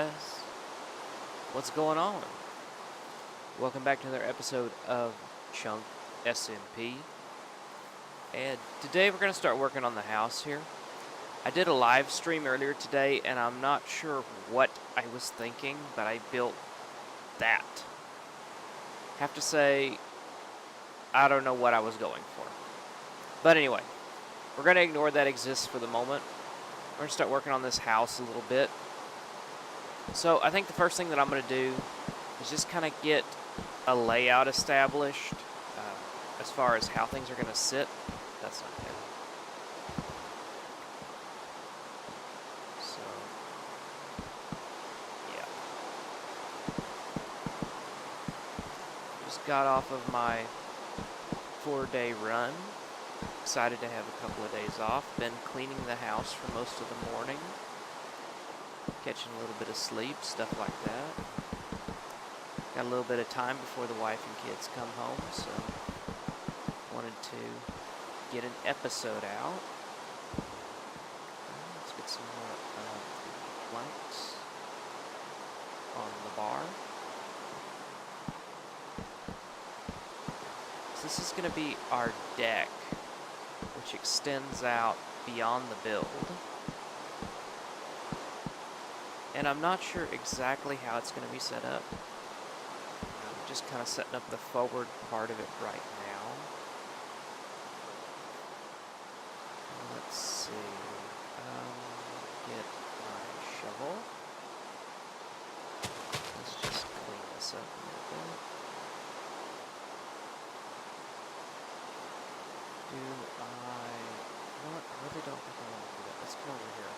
guys, what's going on? Welcome back to another episode of ChunkSMP. And today we're going to start working on the house here. I did a live stream earlier today and I'm not sure what I was thinking, but I built that. Have to say, I don't know what I was going for. But anyway, we're going to ignore that exists for the moment. We're going to start working on this house a little bit. So I think the first thing that I'm going to do is just kind of get a layout established as far as how things are going to sit. That's not there. So, yeah. Just got off of my 4-day run. Excited to have a couple of days off. Been cleaning the house for most of the morning. Catching a little bit of sleep, stuff like that. Got a little bit of time before the wife and kids come home, so wanted to get an episode out. Let's get some more planks on the bar. So this is going to be our deck, which extends out beyond the build. And I'm not sure exactly how it's going to be set up. I'm just kind of setting up the forward part of it right now. Let's see. Get my shovel. Let's just clean this up a little bit. You know what? I really don't think I want to do that. Let's come over here.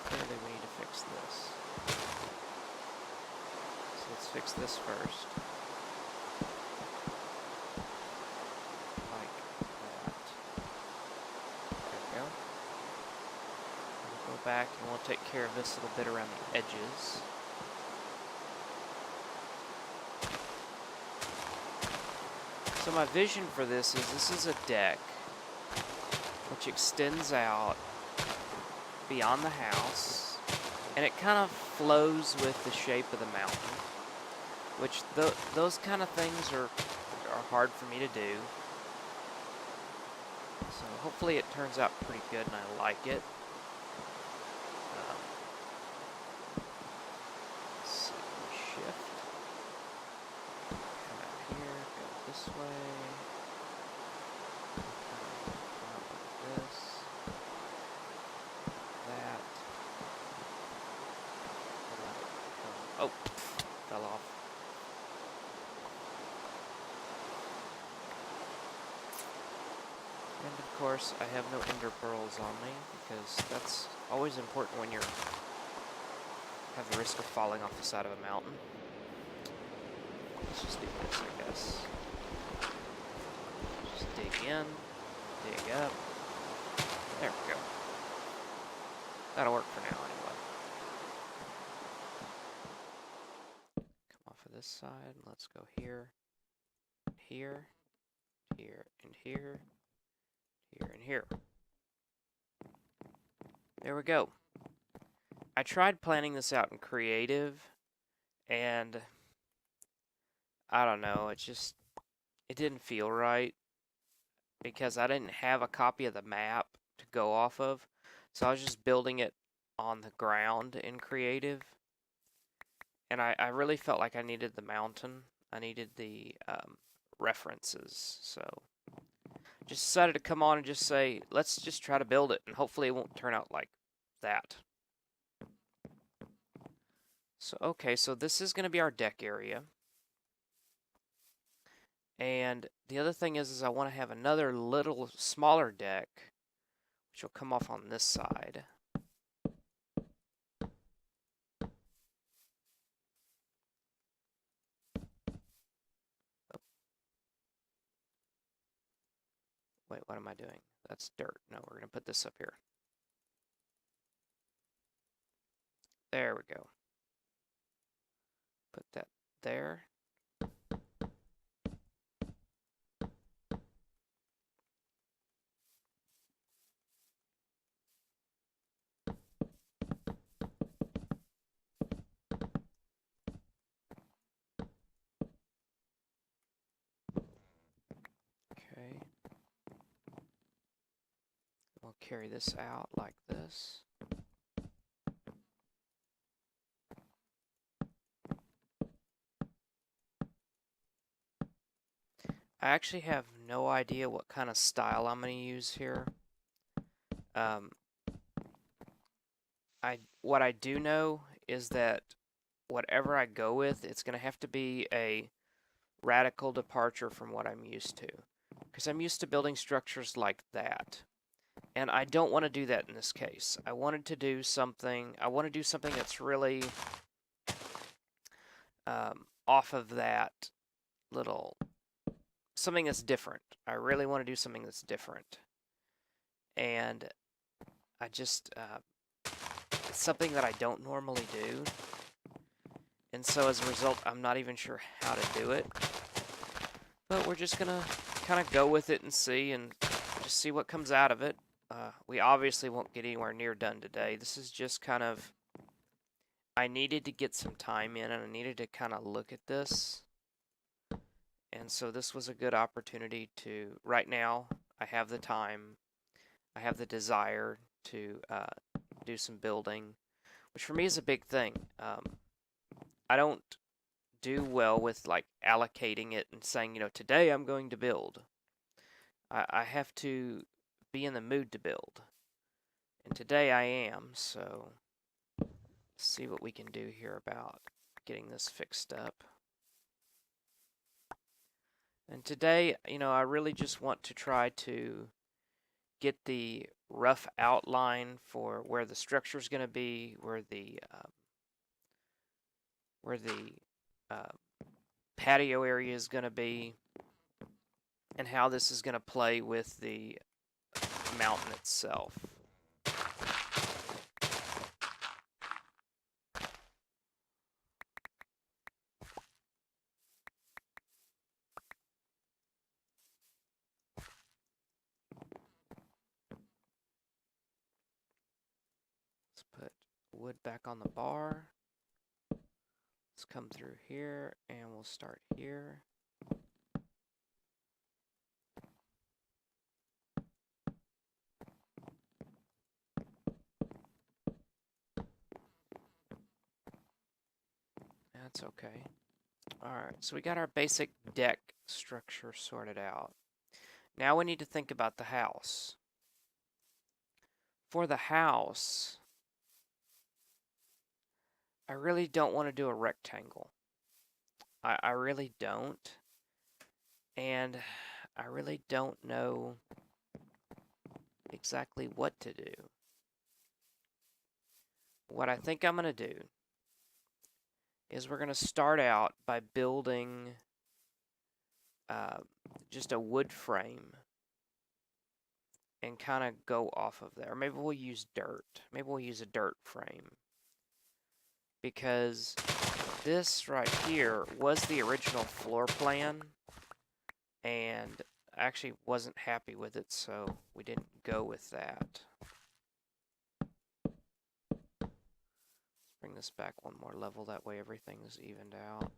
Clearly we need to fix this. So let's fix this first. Like that. There we go. We'll go back and we'll take care of this little bit around the edges. So my vision for this is a deck which extends out beyond the house, and it kind of flows with the shape of the mountain, which those kind of things are hard for me to do. So hopefully it turns out pretty good and I like it. Let's see, shift. Come out here, go this way. This. That. Oh, fell off. And of course, I have no ender pearls on me because that's always important when you have the risk of falling off the side of a mountain. Let's just do this, I guess. Just dig in, dig up. There we go. That'll work for now anyway. Come off of this side. Let's go here, here, here, and here, here, and here. There we go. I tried planning this out in creative, and I don't know, it didn't feel right because I didn't have a copy of the map to go off of. So I was just building it on the ground in creative. And I really felt like I needed the mountain. I needed the references. So just decided to come on and just say, let's just try to build it. And hopefully it won't turn out like that. So, okay, so this is going to be our deck area. And the other thing is I want to have another little smaller deck, which will come off on this side. Wait, what am I doing? That's dirt. No, we're going to put this up here. There we go. Put that there. carry this out like this. I actually have no idea what kind of style I'm going to use here. What I do know is that whatever I go with, it's going to have to be a radical departure from what I'm used to. Because I'm used to building structures like that. And I don't want to do that in this case. I want to do something that's really off of that little, something that's different. I really want to do something that's different. And I just, it's something that I don't normally do. And so as a result, I'm not even sure how to do it. But we're just gonna kind of go with it and see what comes out of it. We obviously won't get anywhere near done today. This is just kind of, I needed to get some time in and I needed to kind of look at this. And so this was a good opportunity to, right now, I have the time, I have the desire to do some building, which for me is a big thing. I don't do well with like allocating it and saying, today I'm going to build. I have to be in the mood to build. And today I am, so let's see what we can do here about getting this fixed up. And today, I really just want to try to get the rough outline for where the structure is going to be, where the patio area is going to be, and how this is going to play with the mountain itself. Let's put wood back on the bar. Let's come through here and we'll start here. That's okay. Alright, so we got our basic deck structure sorted out. Now we need to think about the house. For the house, I really don't want to do a rectangle. I really don't. And I really don't know exactly what to do. What I think I'm going to do is we're going to start out by building just a wood frame and kind of go off of there. Maybe we'll use dirt. Maybe we'll use a dirt frame. Because this right here was the original floor plan, and I actually wasn't happy with it, so we didn't go with that. Let's bring this back one more level, that way everything's evened out.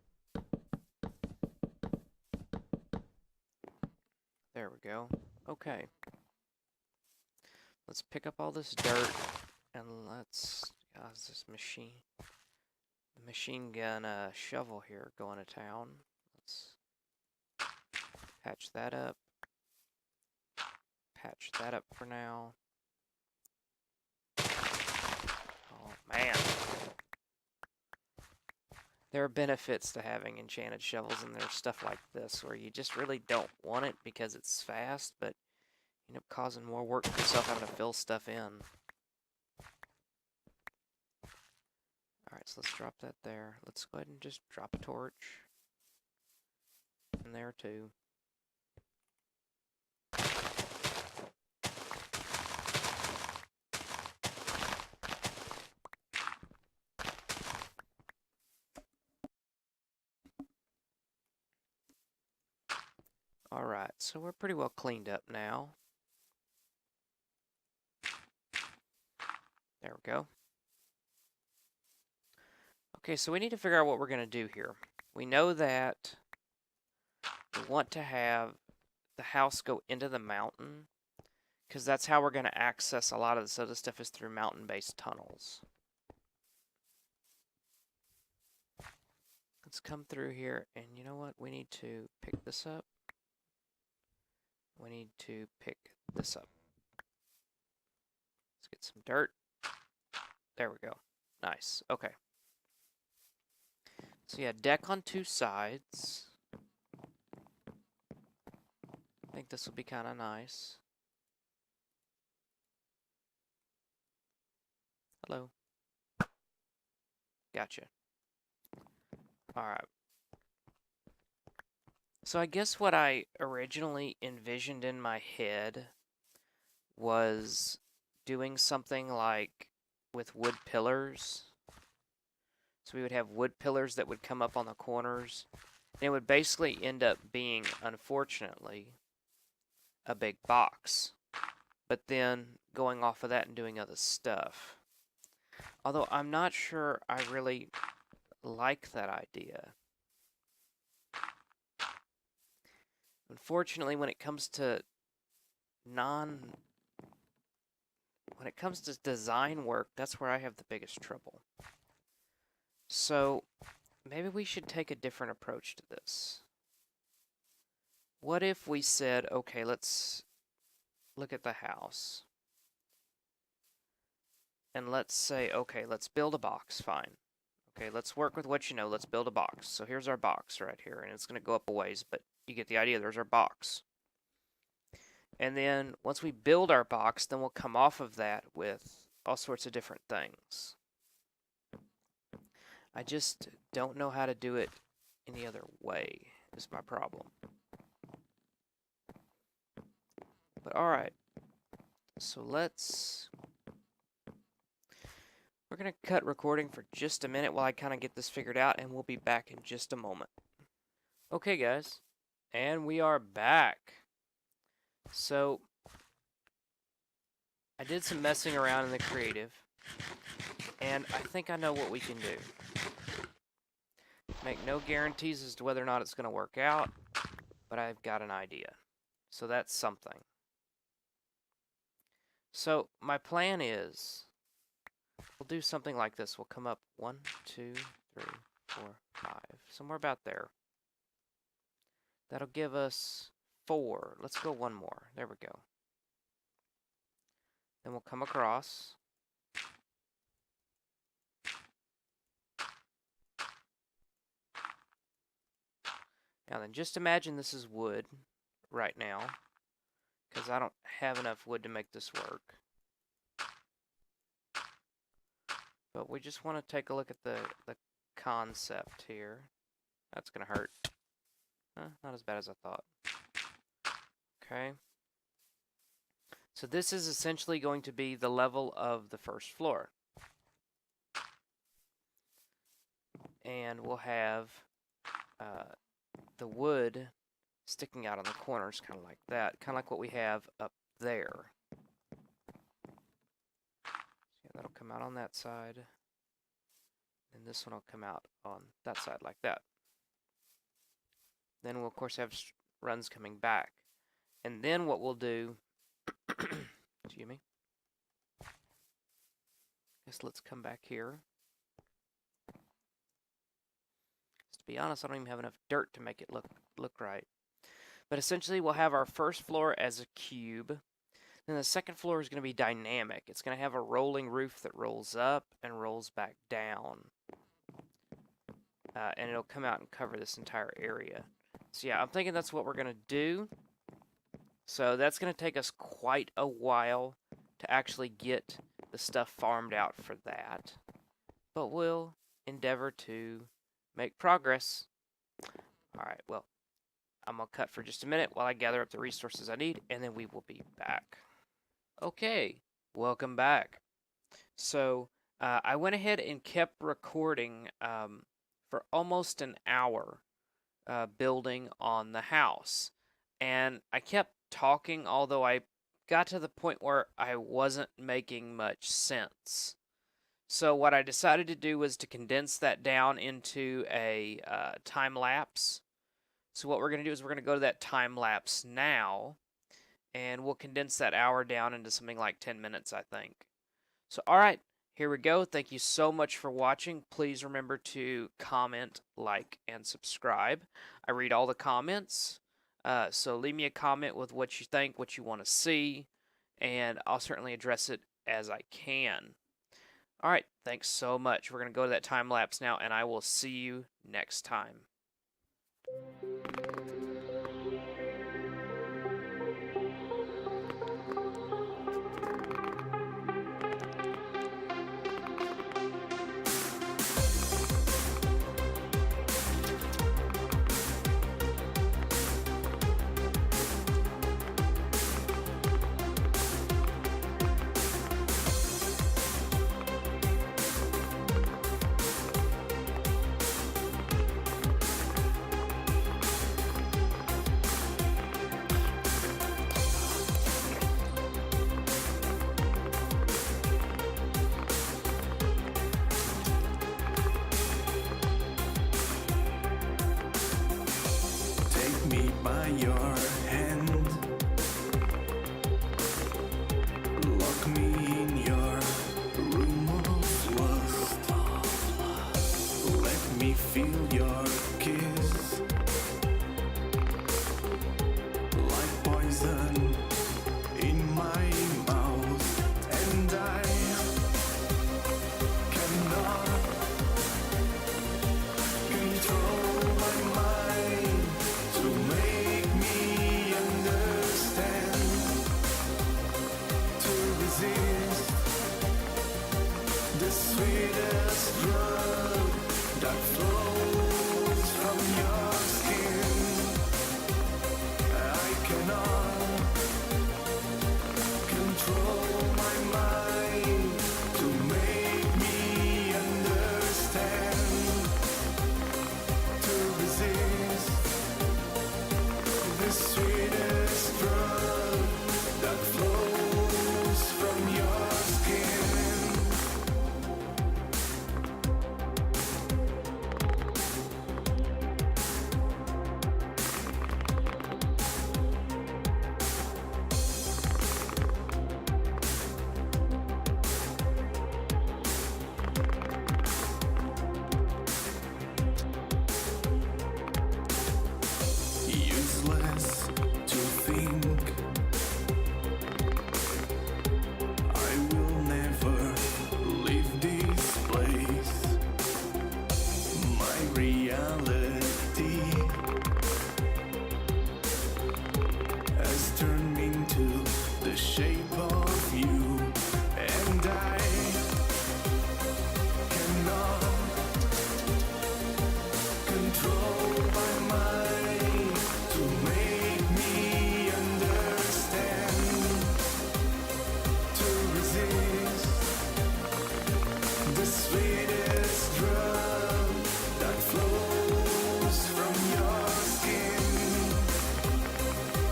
There we go. Okay. Let's pick up all this dirt, and let's, how's this machine gun shovel here going to town. Let's patch that up. Patch that up for now. Oh man. There are benefits to having enchanted shovels, and there's stuff like this where you just really don't want it because it's fast, but you end up causing more work for yourself having to fill stuff in. Alright, so let's drop that there. Let's go ahead and just drop a torch in there too. Alright, so we're pretty well cleaned up now. There we go. Okay, so we need to figure out what we're going to do here. We know that we want to have the house go into the mountain, because that's how we're going to access a lot of this other stuff, is through mountain-based tunnels. Let's come through here, and you know what? We need to pick this up. We need to pick this up. Let's get some dirt. There we go. Nice. Okay. So yeah, deck on 2 sides. I think this will be kind of nice. Hello. Gotcha. Alright. So I guess what I originally envisioned in my head was doing something like with wood pillars. So we would have wood pillars that would come up on the corners. And it would basically end up being, unfortunately, a big box. But then going off of that and doing other stuff. Although I'm not sure I really like that idea. Unfortunately, when it comes to design work, that's where I have the biggest trouble. So maybe we should take a different approach to this. What if we said, okay, let's look at the house. And let's say, okay, let's build a box, fine. Okay, let's work with what you know, let's build a box. So here's our box right here, and it's going to go up a ways, but you get the idea, there's our box. And then once we build our box, then we'll come off of that with all sorts of different things. I just don't know how to do it any other way, is my problem. But alright, so we're going to cut recording for just a minute while I kind of get this figured out, and we'll be back in just a moment. Okay, guys, and we are back. So, I did some messing around in the creative, and I think I know what we can do. Make no guarantees as to whether or not it's going to work out, but I've got an idea. So that's something. So, my plan is, we'll do something like this. We'll come up 1, 2, 3, 4, 5, somewhere about there. That'll give us 4. Let's go one more. There we go. Then we'll come across. Now then, just imagine this is wood right now, because I don't have enough wood to make this work. But we just want to take a look at the concept here. That's going to hurt. Not as bad as I thought. Okay. So this is essentially going to be the level of the first floor. And we'll have the wood sticking out on the corners, kind of like that. Kind of like what we have up there. So that'll come out on that side. And this one will come out on that side like that. Then we'll, of course, have runs coming back. And then what we'll do, excuse me, guess let's come back here. To be honest, I don't even have enough dirt to make it look right. But essentially, we'll have our first floor as a cube. Then the second floor is going to be dynamic. It's going to have a rolling roof that rolls up and rolls back down. And it'll come out and cover this entire area. So yeah, I'm thinking that's what we're going to do. So that's going to take us quite a while to actually get the stuff farmed out for that. But we'll endeavor to make progress. Alright, well, I'm going to cut for just a minute while I gather up the resources I need, and then we will be back. Okay, welcome back. So, I went ahead and kept recording for almost an hour building on the house. And I kept talking, although I got to the point where I wasn't making much sense. So what I decided to do was to condense that down into a time lapse. So what we're going to do is we're going to go to that time lapse now. and we'll condense that hour down into something like 10 minutes, I think. So, all right, here we go. Thank you so much for watching. Please remember to comment, like, and subscribe. I read all the comments, so leave me a comment with what you think, what you want to see, and I'll certainly address it as I can. All right, thanks so much. We're going to go to that time lapse now, and I will see you next time. Me by your hand, lock me in your room of lust, let me feel your kiss like poison in my mouth, and I cannot control my mind to make me understand, to resist the sweetest drug that flows from your skin. I cannot control my mind to make me understand, to resist the sweetest drug that flows from your skin. Useless to think I will never leave this place. My reality has turned into the shape of you, and I cannot control my mind to make me understand, to resist the sweetest drug that flows from your skin.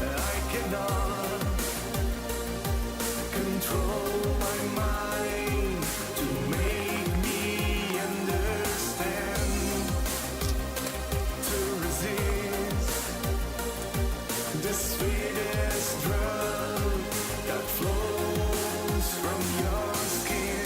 I cannot control my mind to make me understand, to resist the sweetest drug that flows from your skin.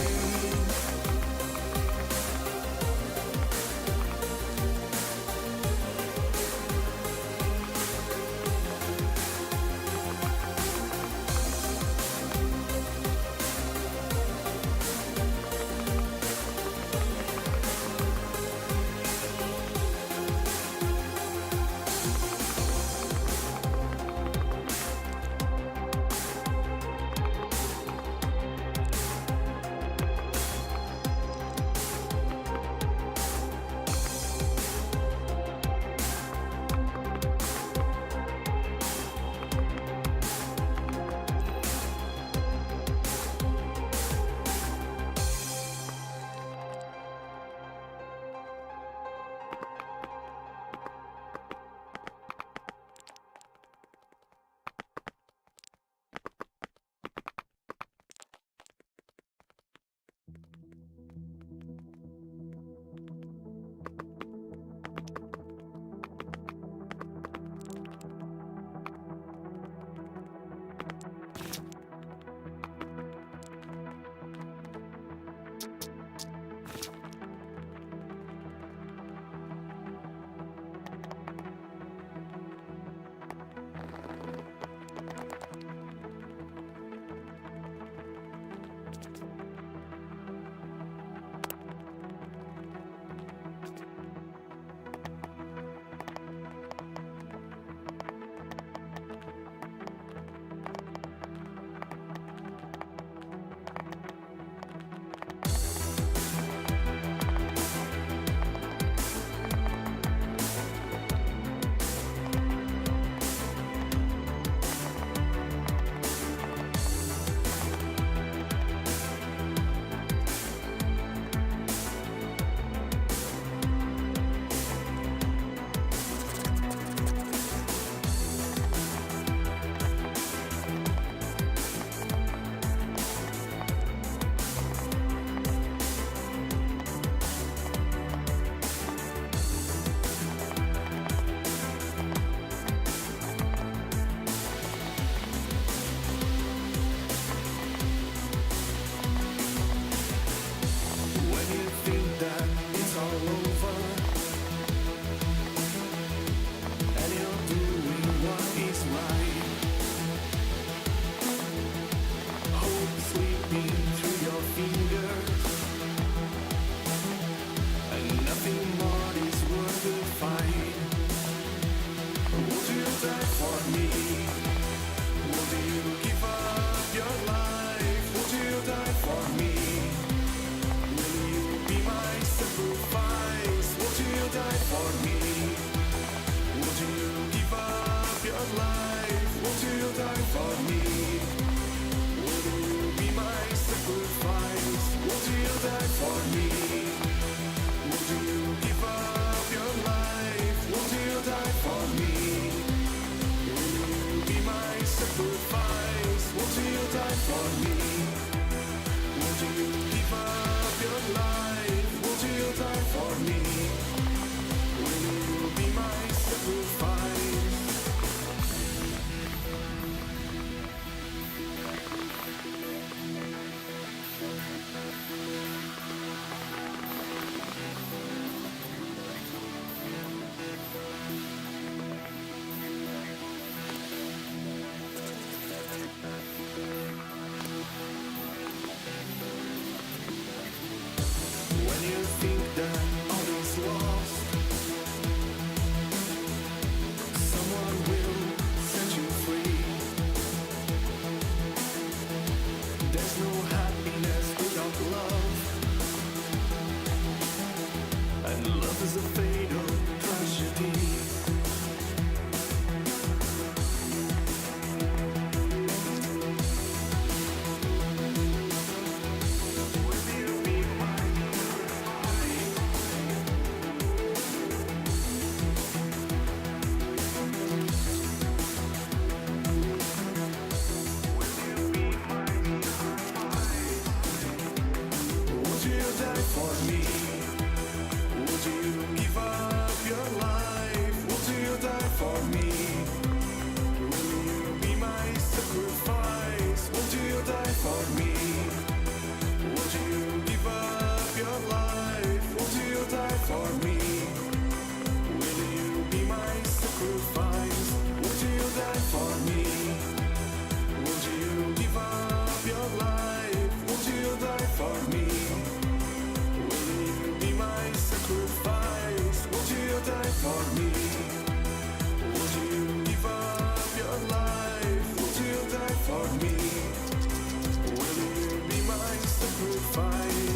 die for me? Would you give up your life? Would you die for me? Will you be my sacrifice? When you think that all is lost, someone will set you free. There's no happiness without love, and love is a fatal tragedy. Would you die for me? Would you give up your life? Would you die for me? Will you be my sacrifice? Would you die for me? Would you give up your life? Would you die for me? Will you be my sacrifice? Would you die for me? Would you give up your life? Would you die for me? Will you be my sacrifice? Would you die for me? Would you give up your life? Would you die for me? Will you be my sacrifice?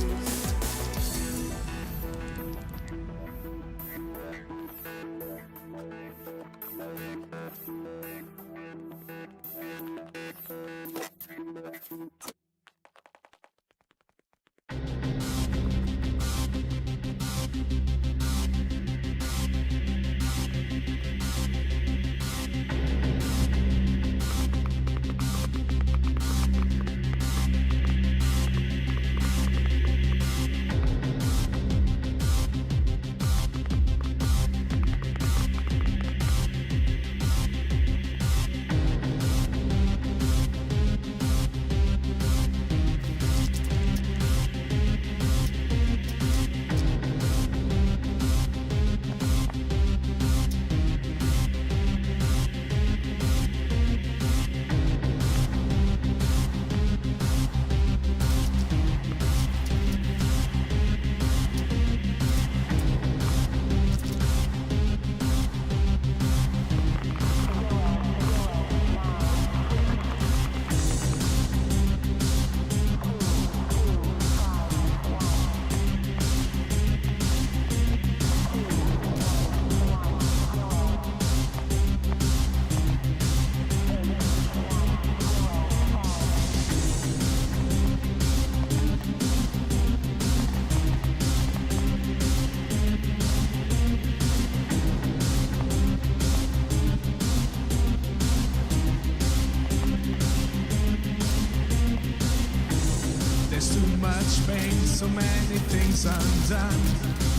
So many things undone.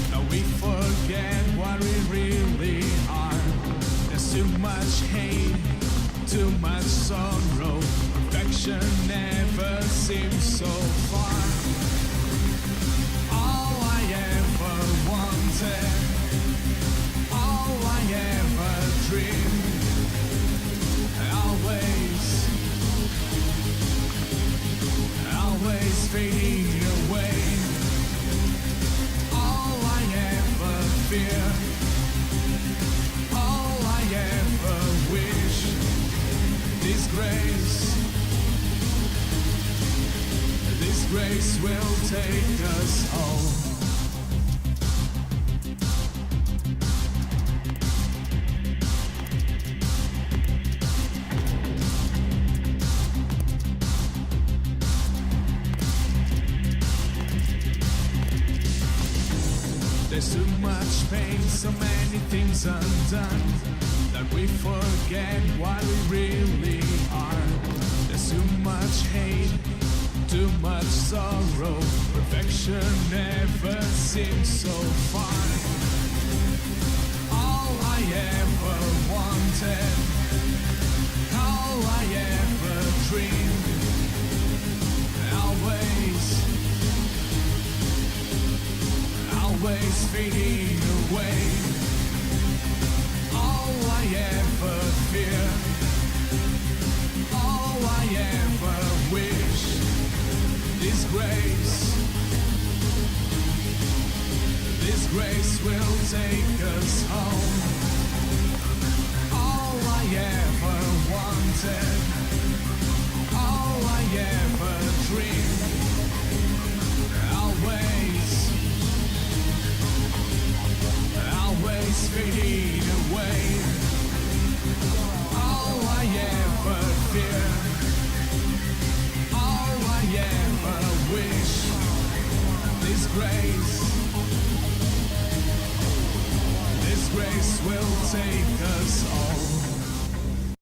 Now we forget what we really are. There's too much hate, too much sorrow. Perfection never seems so far. All I ever wanted, all I ever dreamed, always fading away. All I ever fear, all I ever wish, this grace will take us home. There's too much pain, so many things undone, that we forget what we really are. There's too much hate, future never seemed so far. All I ever wanted, all I ever dreamed, always fading away. All I ever feared,